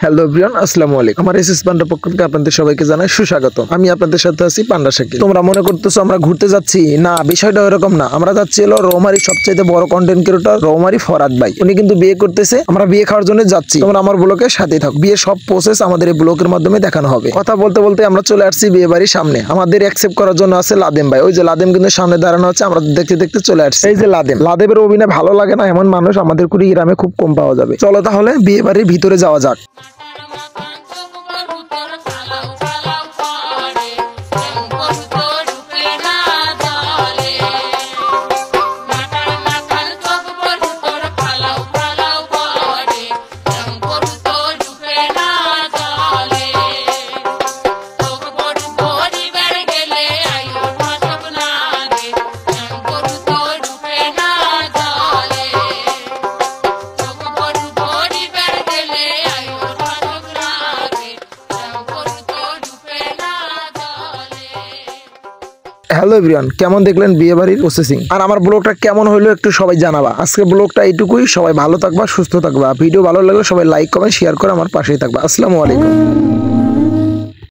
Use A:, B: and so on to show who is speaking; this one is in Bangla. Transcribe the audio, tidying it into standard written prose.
A: হ্যালো এভরিওয়ান, আসসালামু আলাইকুম। আমার এসএস পান্ডা পক্ষ থেকে আপনাদের সবাইকে জানাই সুস্বাগত। আমি আপনাদের সাথে আছি পান্ডা শাকিল। তোমরা মনে করতেছো আমরা ঘুরতে যাচ্ছি, না, বিষয়টা এরকম না। আমরা যাচ্ছি হলো রৌমারীর সবচেয়ে বড় কন্টেন্ট ক্রিয়েটর রৌমারী ফরাদ ভাই। উনি কিন্তু বিয়ে করতেছে, আমরা বিয়ে খাওয়ার জন্য যাচ্ছি। তোমরা আমার ব্লগের সাথেই থাকো। বিয়ের সব প্রসেস আমাদের এই ব্লগের মাধ্যমে দেখানো হবে। কথা বলতে বলতে আমরা চলে আসছি বিয়ে বাড়ির সামনে। আমাদের অ্যাকসেপ্ট করার জন্য আছে লাদেম ভাই। ওই যে লাদেম কিন্তু সামনে দাঁড়ানো আছে, আমরা দেখতে দেখতে চলে আসছি। এই যে লাদেমের অভিনয় ভালো লাগে না এমন মানুষ আমাদের কুড়িগ্রামে খুব কম পাওয়া যাবে। চলো তাহলে বিয়ে বাড়ির ভিতরে যাওয়া যাক। হ্যালো এভরিওয়ান, কেমন দেখলেন বিয়ে বাড়ির প্রসেসিং? আর আমার ব্লগটা কেমন হলো একটু সবাই জানাবা। আজকে ব্লগটা এইটুকুই। সবাই ভালো থাকবা, সুস্থ থাকবা। ভিডিও ভালো লাগলে সবাই লাইক কমেন্ট শেয়ার করে আমার পাশেই থাকবা। আসসালামু আলাইকুম।